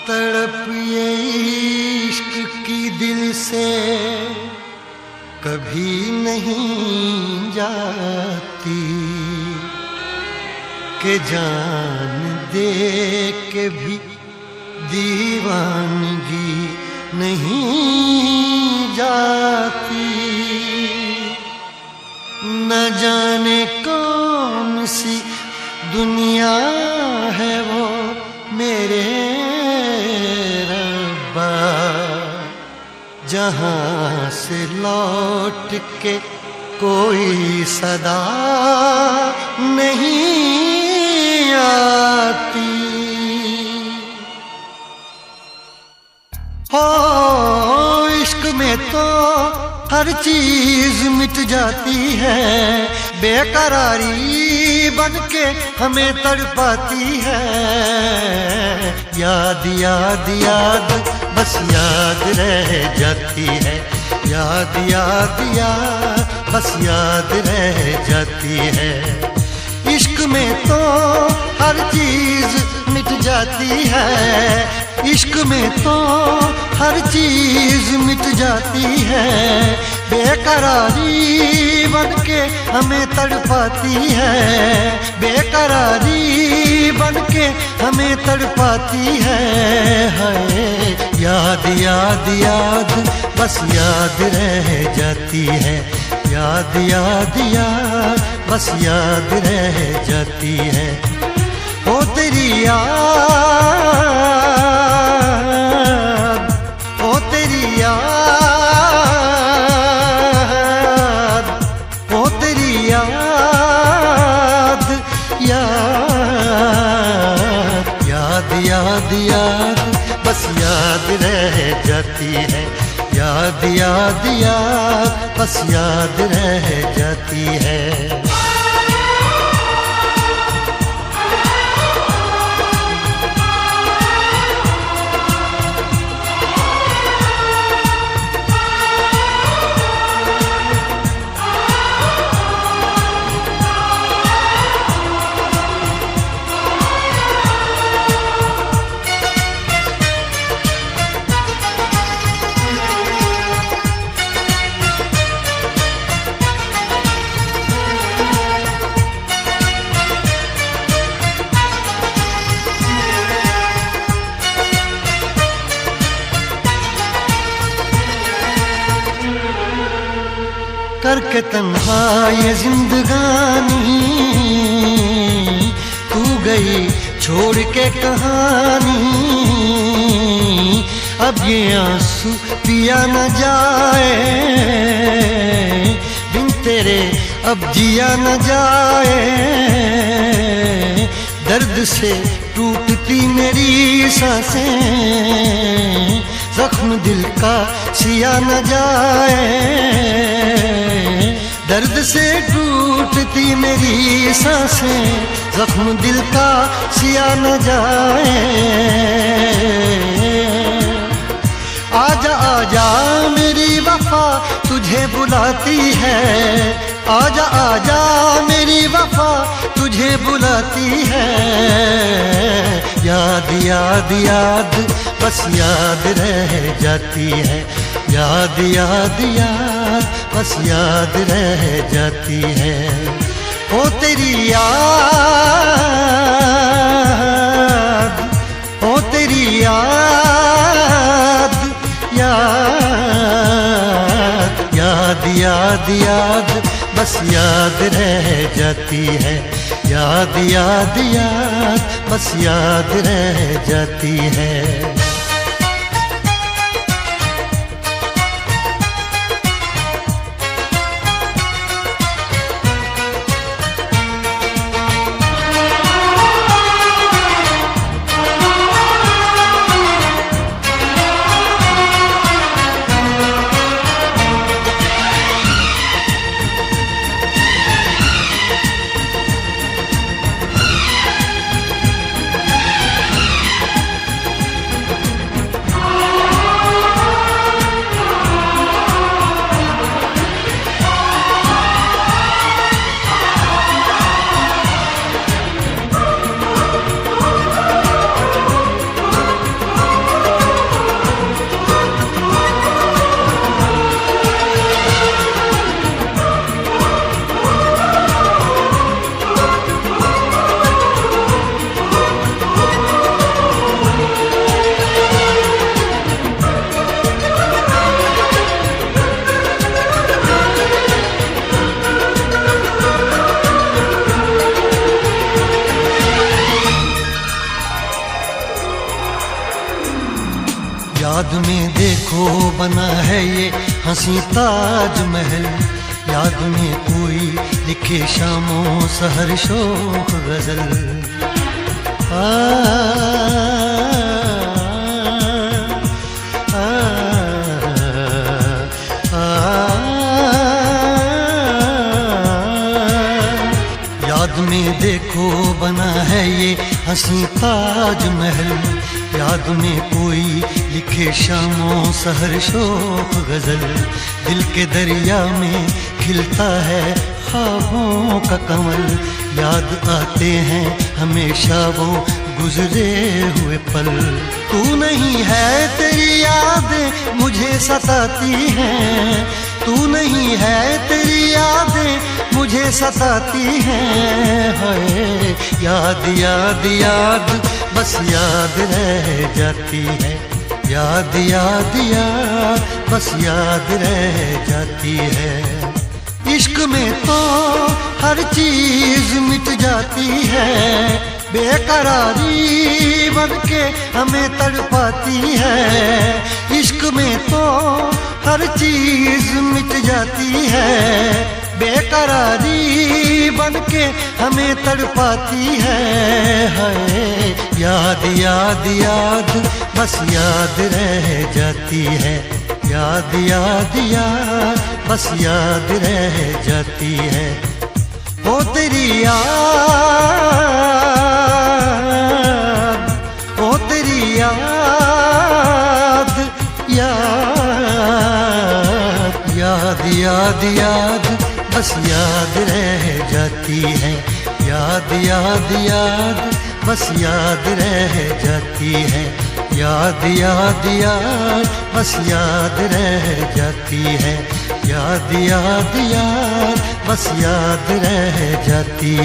तड़प ये इश्क की दिल से कभी नहीं जाती कि जान दे के भी दीवानगी नहीं जाती। न जाने कौन सी दुनिया है वो मेरे रब्बा, जहाँ से लौट के कोई सदा नहीं आती। हो इश्क में तो हर चीज मिट जाती है, बेकरारी बन के हमें तड़पाती है। याद याद याद बस याद रह जाती है, याद याद याद बस याद रह जाती है। इश्क में तो हर चीज मिट जाती है, इश्क में तो हर चीज मिट जाती है। बेकरारी बन के हमें तड़पाती है, बेकरारी बन के हमें तड़पाती है। हाय याद याद याद बस याद रह जाती है, याद याद याद बस याद रह जाती है। ओ तेरी याद, ओ तेरी याद, ओ तेरी याद, याद याद याद याद बस याद रह जाती है, याद याद याद बस याद रह जाती है। करके तन्हा ये जिंदगानी तू गई छोड़ के कहानी। अब ये आंसू पिया न जाए बिन तेरे, अब जिया न जाए। दर्द से टूटती मेरी सांसें, जख्म दिल का सिया न जाए। दर्द से टूटती मेरी सांसें, जख्म दिल का सिया न जाए। आजा आजा मेरी वफा तुझे बुलाती है, आजा आजा मेरी वफा तुझे बुलाती है। याद याद याद बस याद रह जाती है, याद याद याद बस याद रह जाती है। ओ तेरी याद, ओ तेरी याद, याद याद याद याद बस याद रह जाती है, याद याद याद बस याद रह जाती है। याद में देखो बना है ये हंसी ताजमहल, याद में कोई लिखे शामों सहर शोख गजल। याद में देखो बना है ये हंसी ताजमहल, याद में कोई लिखे शामों सहर शोख गजल। दिल के दरिया में खिलता है ख्वाबों का कमल, याद आते हैं हमेशा वो गुजरे हुए पल। तू नहीं है तेरी यादें मुझे सताती हैं, तू नहीं है तेरी यादें मुझे सताती हैं। हाय याद याद याद बस याद रह जाती है, याद याद याद बस याद रह जाती है। इश्क में तो हर चीज मिट जाती है, बेकरारी बन के हमें तड़पाती है। इश्क में तो हर चीज मिट जाती है, बेकरारी बन के हमें तड़पाती है। हाय याद याद याद बस याद रह जाती है, याद याद याद बस याद रह जाती है। ओ तेरी याद, ओ तेरी याद, याद याद याद याद बस याद रह जाती है, याद याद याद बस याद रह जाती है। याद याद याद बस याद रह जाती है, याद याद याद बस याद रह जाती है।